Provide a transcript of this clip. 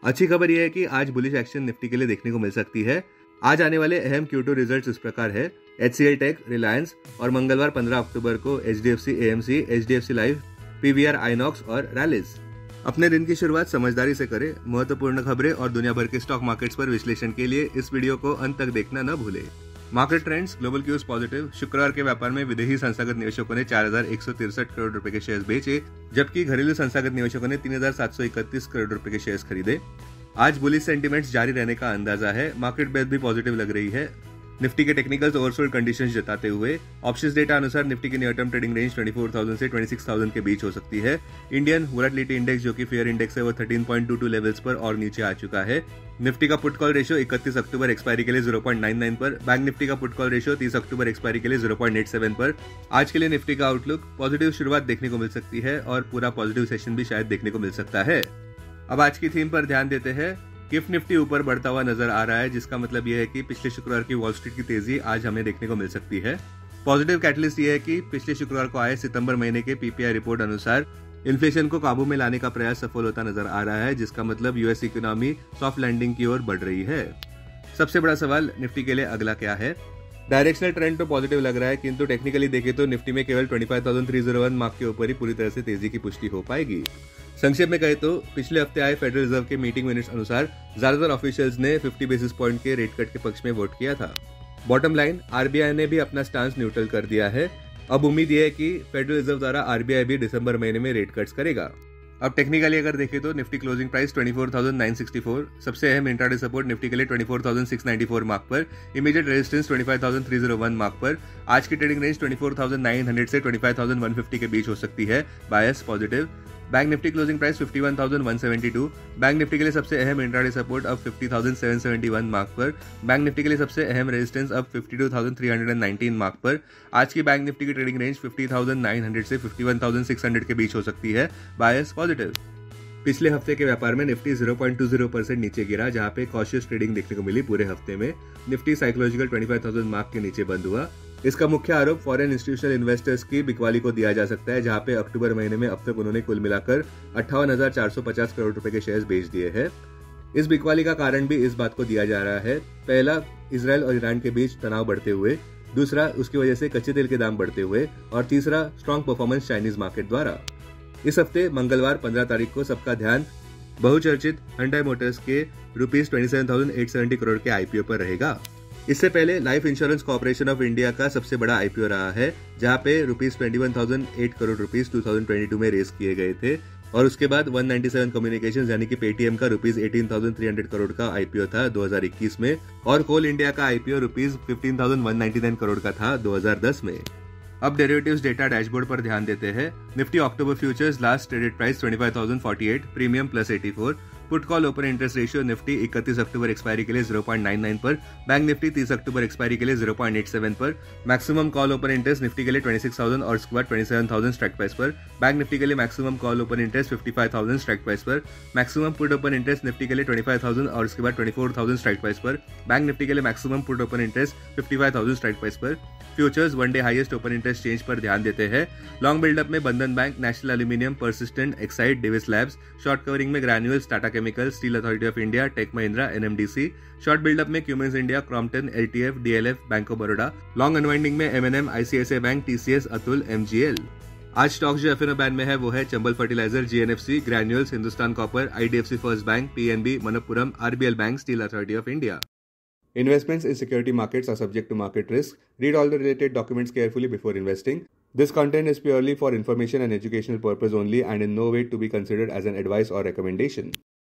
अच्छी खबर यह है कि आज बुलिश एक्शन निफ्टी के लिए देखने को मिल सकती है। आज आने वाले अहम Q2 रिजल्ट्स इस प्रकार है। HCL टेक, रिलायंस और मंगलवार 15 अक्टूबर को HDFC AMC, HDFC life, PVR INOX और रैलिस। अपने दिन की शुरुआत समझदारी से करें। महत्वपूर्ण खबरें और दुनिया भर के स्टॉक मार्केट्स पर विश्लेषण के लिए इस वीडियो को अंत तक देखना न भूलें। Market trends, global cues positive. शुक्रवार के व्यापार में विदेशी संस्थागत निवेशकों ने 4163 करोड़ रुपए के शेयर्स बेचे, जबकि घरेलू संस्थागत निवेशकों ने 3731 करोड़ रुपए के शेयर्स खरीदे। आज बुलिश सेंटीमेंट्स जारी रहने का अंदाजा है। मार्केट बेस भी पॉजिटिव लग रही है। निफ्टी के टेक्निकल्स ओवरसोल्ड कंडीशंस जताते हुए ऑप्शंस डेटा अनुसार निफ्टी की नियर टर्म ट्रेडिंग रेंज 24,000 से 26,000 के बीच हो सकती है। इंडियन वोलेटिलिटी इंडेक्स, जो कि फेयर इंडेक्स है, वो 13.22 लेवल्स पर और नीचे आ चुका है। निफ्टी का put call ratio 31 October expiry के लिए 0.99 पर, बैंक निफ्टी का पुट कॉल रेशियो 30 अक्टूबर एक्सपायरी के लिए 0.87 पर। आज के लिए निफ्टी का आउटलुक पॉजिटिव शुरुआत देखने को मिल सकती है और पूरा पॉजिटिव सेशन भी शायद देखने को मिल सकता है। अब आज की थीम पर ध्यान देते हैं। गिफ्ट निफ्टी ऊपर बढ़ता हुआ नजर आ रहा है, जिसका मतलब यह है कि पिछले शुक्रवार की वॉल स्ट्रीट की तेजी आज हमें देखने को मिल सकती है। पॉजिटिव कैटलिस्ट यह है कि पिछले शुक्रवार को आए सितंबर महीने के PPI रिपोर्ट अनुसार इन्फ्लेशन को काबू में लाने का प्रयास सफल होता नजर आ रहा है, जिसका मतलब यूएस इकोनॉमी सॉफ्ट लैंडिंग की ओर बढ़ रही है। सबसे बड़ा सवाल निफ्टी के लिए अगला क्या है। डायरेक्शनल ट्रेंड तो पॉजिटिव लग रहा है, किंतु टेक्निकली देखें तो निफ्टी में केवल 25,301 मार्क के ऊपर ही पूरी तरह से तेजी की पुष्टि हो पाएगी। संक्षेप में कहे तो पिछले हफ्ते आए फेडरल रिजर्व के मीटिंग मिनट्स अनुसार ज्यादातर ऑफिशियल्स ने 50 बेसिस पॉइंट के रेट कट के पक्ष में वोट किया था। बॉटम लाइन, RBI ने भी अपना स्टांस न्यूट्रल कर दिया है। अब उम्मीद यह है कि फेडरल रिजर्व द्वारा RBI भी दिसंबर महीने में रेट कट्स करेगा। अब टेक्निकली अगर देखें तो निफ्टी क्लोजिंग प्राइस 24,964, सबसे अहम इंट्राडे सपोर्ट निफ्टी के लिए 24,694 मार्क पर, इमीडिएट रेजिस्टेंस 25,301 मार्क पर। आज की ट्रेडिंग रेंज 24,900 से 25,150 के बीच हो सकती है, bias positive. Bank Nifty closing price 51,172, bank Nifty के लिए सबसे अहम इंट्राडे सपोर्ट अब 50,771 मार्क पर, बैंक निफ्टी के लिए सबसे अहम रेजिस्टेंस अब 52,319 मार्क पर। आज की बैंक निफ्टी की ट्रेडिंग रेंज 50,900 से 51,600 के बीच हो सकती है, बायस पॉजिटिव। पिछले हफ्ते के व्यापार में निफ्टी 0.20% नीचे गिरा, जहां पे कॉशियस ट्रेडिंग देखने को मिली। पूरे हफ्ते में निफ्टी साइकोलॉजिकल 25,000 मार्क के नीचे बंद हुआ। इसका मुख्य आरोप फॉरेन इंस्टीट्यूशनल इन्वेस्टर्स की बिकवाली को दिया जा सकता है, जहां पे अक्टूबर महीने में अब तक उन्होंने कुल मिलाकर 58,450 करोड़ रुपए के शेयर्स बेच दिए हैं। इस बिकवाली का कारण भी इस बात को दिया जा रहा है। पहला, इजरायल और ईरान के बीच तनाव बढ़ते हुए, दूसरा, उसकी वजह से कच्चे तेल के दाम बढ़ते हुए, और तीसरा, स्ट्रॉन्ग परफॉर्मेंस चाइनीज मार्केट द्वारा। इस हफ्ते मंगलवार 15 तारीख को सबका ध्यान बहुचर्चित Hyundai मोटर्स के ₹27,870 करोड़ के IPO पर रहेगा। इससे पहले life insurance corporation of India का सबसे बड़ा IPO रहा है, जहां पे ₹21,008 करोड़ 2022 में रेस किए गए थे, और उसके बाद 197 कम्युनिकेशंस यानी कि पेटीएम का ₹18,300 करोड़ का IPO था 2021 में, और कोल इंडिया का IPO ₹15,199 करोड़ का था 2010 में। अब डेरिवेटिव्स डेटा डैशबोर्ड पर ध्यान देते हैं। Nifty October futures last traded price 25,048, premium +84। Put call open interest ratio Nifty 31 October expiry के लिए 0.99 पर, बैंक निफ्टी 30 अक्टूबर एक्सपायरी के लिए 0.87 पर। Maximum call open interest Nifty के लिए 26,000 और उसके बाद 27,000 स्ट्राइक प्राइस पर, बैंक निफ्टी के लिए maximum call open interest 55,000 strike price पर, maximum put open interest Nifty के लिए 25,000 और उसके बाद 24,000 स्ट्राइक प्राइस पर, बैंक निफ्टी के लिए maximum put open interest 55,000 strike price पर। Futures one day highest open interest change पर ध्यान देते हैं। लॉन्ग बिल्डअप में Bandhan bank, national aluminium, persistent, Exide, Divi's labs. Short covering में granules, Tata chemical, steel authority of India, tech Mahindra, NMDC। Short buildup में Cummins India, Crompton, LTF, DLF, bank of Baroda. Long unwinding में M&M, ICICI bank, TCS, Atul, MGL। आज stocks जो F&O ban में है वो है Chambal fertiliser, GNFC, granules, Hindustan copper, IDFC first bank, PNB, Manappuram, RBL bank, steel authority of India. Investments in security markets are subject to market risk. Read all the related documents carefully before investing. This content is purely for information and educational purpose only and in no way to be considered as an advice or recommendation.